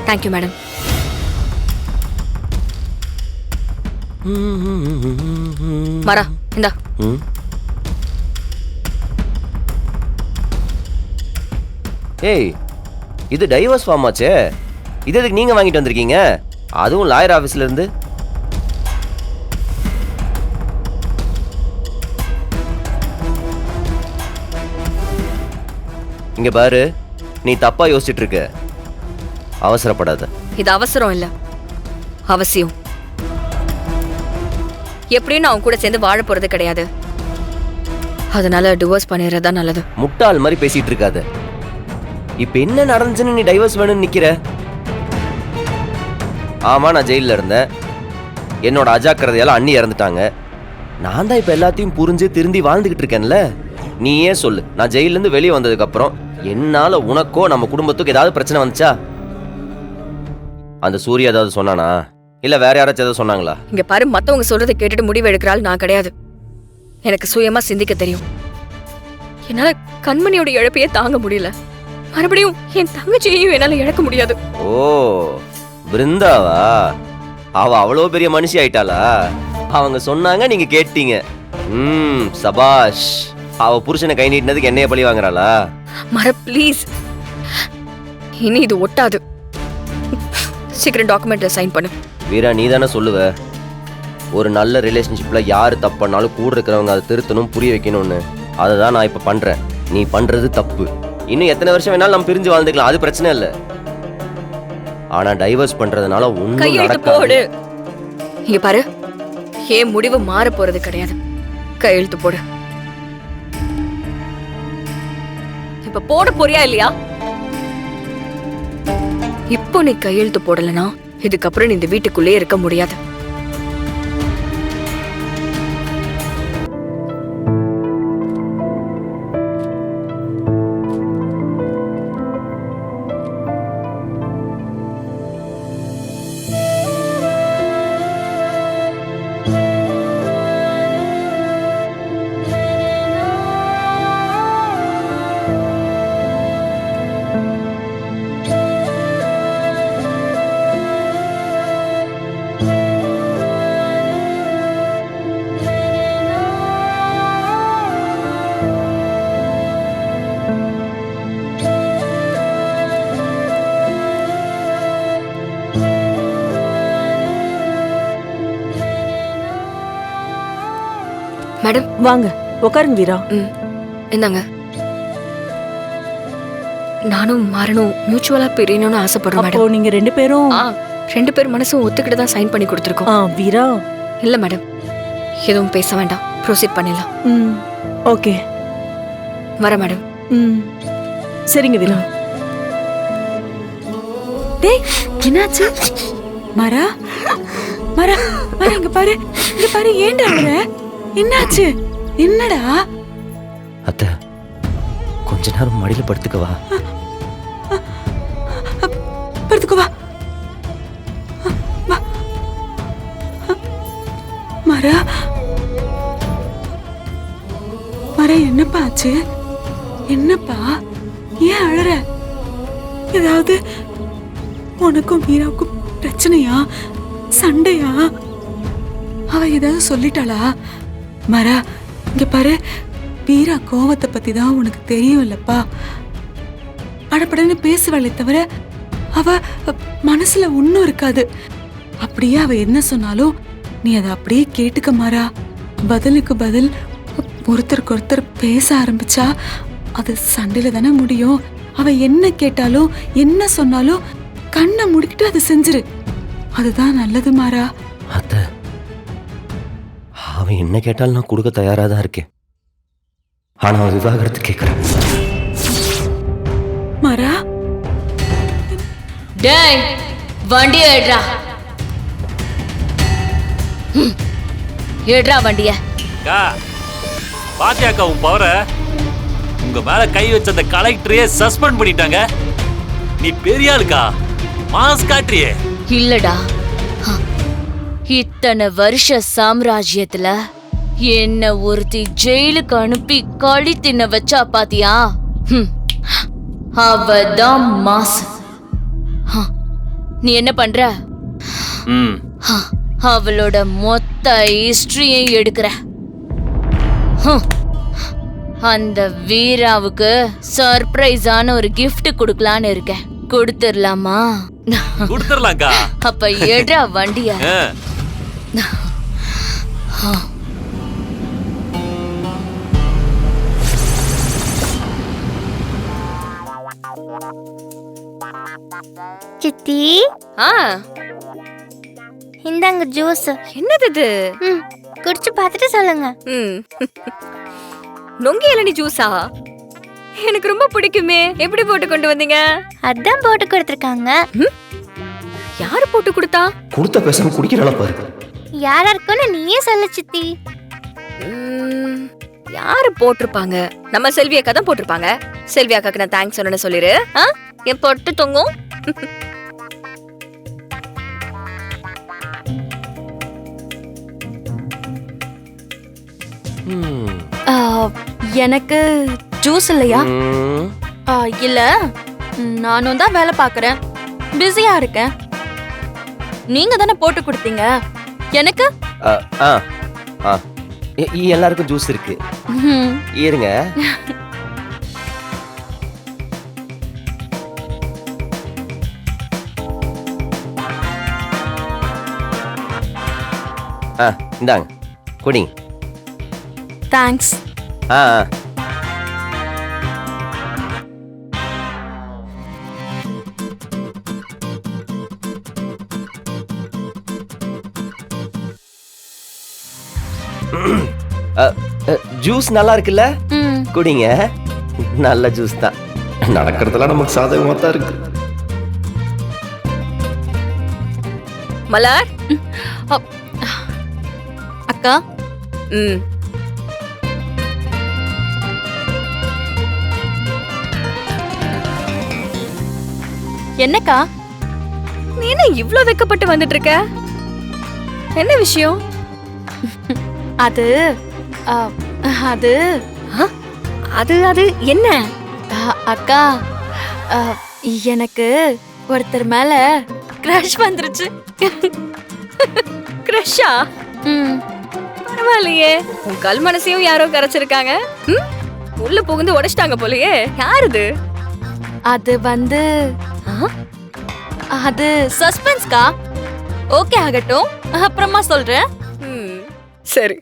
Thank you madam. மரா இந்தா. ஏய், இது டைவர்ஸ் ஃபார்ம் ஆச்சே. இது எதுக்கு நீங்க வாங்கிட்டு வந்திருக்கீங்க? அதுவும் லாயர் ஆபீஸ்ல இருந்து. இங்க பாரு, நீ தப்பா யோசிச்சுட்டு இருக்க. அவசரப்படாத. இது அவசரம் இல்ல, அவசியம். எப்படியும் நான் அவன் கூட சேர்ந்து வாழ போறது கிடையாது. அதனால டிவோர்ஸ் பண்ணிடுறதா நல்லது. முட்டாள் மாதிரி பேசிட்டு இருக்காத. இப்ப என்ன நடந்துச்சுன்னு நீ டைவர்ஸ் வேணும்னு நிக்கிற? ஆமா, நான் ஜெயில இருந்தேன். என்னோட அஜாக்கிரதையால அண்ணி இறந்துட்டாங்க. நான் தான் இப்ப எல்லாத்தையும் புரிஞ்சு திருந்தி வாழ்ந்துகிட்டு இருக்கேன்ல. நீ ஏன் சொல்லு, நான் ஜெயில இருந்து வெளியே வந்ததுக்கு அப்புறம் என்னால உனக்கோ நம்ம குடும்பத்துக்கு ஏதாவது பிரச்சனை வந்துச்சா? அந்த சூர்யா ஏதாவது சொன்னானா, இல்ல வேற யாராச்சும் ஏதாவது சொன்னாங்களா? இங்க பாரு, மத்தவங்க சொல்றதை கேட்டுட்டு முடிவு எடுக்கிறாள் நான் கிடையாது. எனக்கு சுயமா சிந்திக்க தெரியும். என்னால கண்மணியோட இழப்பையே தாங்க முடியல. மறுபடியும் என் தங்கச்சியையும் என்னால இழக்க முடியாது. ஓ, பிருந்தாவா? அவ அவ்வளவு பெரிய மனுஷி ஆயிட்டாளா? அவங்க சொன்னாங்க, நீங்க கேட்டீங்க. சபாஷ். அவ புருஷனை கை நீட்டினதுக்கு என்னைய பழி வாங்குறாளா? மர ப்ளீஸ், இனி இது ஒட்டாது. சீக்கிரம் டாக்குமெண்ட்ல சைன் பண்ணு. வீரா, நீ தானே சொல்லுவ ஒரு நல்ல ரிலேஷன்ஷிப்ல யாரு தப்பு பண்ணாலும் கூட இருக்கிறவங்க அதை திருத்தணும், புரிய வைக்கணும்னு. அதை தான் நான் இப்ப பண்றேன். நீ பண்றது தப்பு. இன்னும் எத்தனை வருஷம் வேணாலும் நம்ம பிரிஞ்சு வாழ்ந்துக்கலாம், அது பிரச்சனை இல்லை. ஆனா டைவர்ஸ் பண்றதுனால ஒண்ணும் நடக்காது. இங்க பாரு, ஏன் முடிவு மாற போறது கிடையாது. கையெழுத்து போடு. இப்ப போட போறியா இல்லையா? இப்போ நீ கையெழுத்து போடலனா இதுக்கப்புறம் நீ இந்த வீட்டுக்குள்ளே இருக்க முடியாது. மேடம் வாங்க, உட்காருங்க வீரா. இந்தாங்க. நானும் மாறனும் மியூச்சுவலா பிரியணும்னு ஆசைப்படுறோம் மேடம். அப்போ நீங்க ரெண்டு பேரும்? ரெண்டு பேர் மனசும் ஒத்துக்கிட்டு தான் சைன் பண்ணி கொடுத்துருக்கோம். வீரா, இல்ல மேடம், எதுவும் பேச வேண்டாம், ப்ரொசீட் பண்ணிடலாம். ஓகே, வர மேடம். சரிங்க வீரா. டேய், என்னாச்சு? மரா மரா மரா, இங்க பாரு, இங்க பாரு. ஏன்டா அழுற? என்னாச்சு? என்னடா? அத்தை, கொஞ்ச நேரம் மடியில படுத்துக்கவா. படுத்துக்கவா. மரா மரா, என்னப்பா ஆச்சு? என்னப்பா, ஏன் அழற? ஏதாவது உனக்கும் வீராவுக்கும் பிரச்சனையா? சண்டையா? அவ ஏதாவது சொல்லிட்டாளா? மரா, இங்க பாரு, வீரா கோவத்தை பத்தி தான் உனக்கு தெரியும் இல்லப்பா. படப்படன்னு பேசுவாளே தவிர அவ மனசுல ஒன்னும் இருக்காது. அப்படியே அவ என்ன சொன்னாலும் நீ அதை அப்படியே கேட்டுக்க மாறா. பதிலுக்கு பதில் ஒருத்தருக்கு ஒருத்தர் பேச ஆரம்பிச்சா அது சண்டையில தானே முடியும். அவ என்ன கேட்டாலும் என்ன சொன்னாலும் கண்ணை முடிக்கிட்டு அதை செஞ்சிரு. அதுதான் நல்லது மாறா. அத்தை, அவன் என்ன கேட்டாலும் நான் கொடுக்க தயாரா தான் இருக்கேன். ஆனா அவன் விவாகரத்து கேட்கிறேன். மாறா, டேய், வண்டிய எடுறா. எடுறா வண்டிய. பாத்தியாக்கா உன் பவர? உங்க மேல கை வச்ச அந்த கலெக்டரையே சஸ்பெண்ட் பண்ணிட்டாங்க. நீ பெரிய ஆளுக்கா, மாஸ் காட்டுறியே. இல்லடா, இத்தனை வருஷ சாம்ராஜ்யத்துல என்ன ஒருத்தி ஜெயிலுக்கு அனுப்பி களி தின்ன வச்சா பாத்தியா? அவதான் மாஸ். நீ என்ன பண்ற? ம் அவளோட மொத்த ஹிஸ்டரியும் எடுக்கிற. அந்த வீராவுக்கு சர்ப்ரைஸான ஒரு gift கொடுக்கலான்னு இருக்கேன். கொடுத்துடலாமா? கொடுத்துடலாம்க்கா. அப்ப எடுறா வண்டிய. சித்தி ஆ இந்தாங்க ஜூஸ். என்னது இது? குடிச்சு பார்த்துட்டு சொல்லுங்க. ம் நொங்கு இளநீ ஜூஸா? எனக்கு ரொம்ப பிடிக்குமே. எப்படி போட்டு கொண்டு வந்தீங்க? அதான் போட்டு கொடுத்துருக்காங்க. யாரு போட்டு கொடுத்தா? கொடுத்த பேசாம குடிக்கிறாள பாரு. யாரா இருக்குன்னு நீயே சொல்லு சித்தி. யாரு போட்டிருப்பாங்க? நம்ம செல்வி அக்கா தான் போட்டிருப்பாங்க. செல்வி அக்காக்கு நான் தேங்க்ஸ் சொல்லணும்னு சொல்லிரு. என் பொட்டு தொங்கும். எனக்கு ஜூஸ் இல்லையா? இல்ல, நானும் தான் வேலை பார்க்கறேன், பிஸியா இருக்கேன். நீங்க தானே போட்டு கொடுத்தீங்க எனக்கு. எல்லாருக்கும் ஜூஸ் இருக்கு. இருங்க. இந்தாங்க குடிங்க. தேங்க்ஸ். ஜூஸ் நல்லா இருக்குல்ல? குடிங்க. நல்ல ஜூஸ் தான். நடக்கிறதுலாம் நமக்கு சாதகமா தான் இருக்கு. மலர் அக்கா. என்னக்கா நீ என்ன இவ்ளோ வெக்கப்பட்டு வந்துட்டு இருக்க? என்ன விஷயம்? அது அது அது அது என்ன? அக்கா, எனக்கு ஒருத்தர் மேல கிரஷ் வந்துருச்சு. கிரஷா? பரவாயில்லையே, உன் கல் மனசையும் யாரோ கரைச்சிருக்காங்க. உள்ள புகுந்து உடைச்சிட்டாங்க போலயே. யாருது? அது வந்து அது சஸ்பென்ஸ்கா. ஓகே ஆகட்டும், அப்புறமா சொல்றேன். சரி.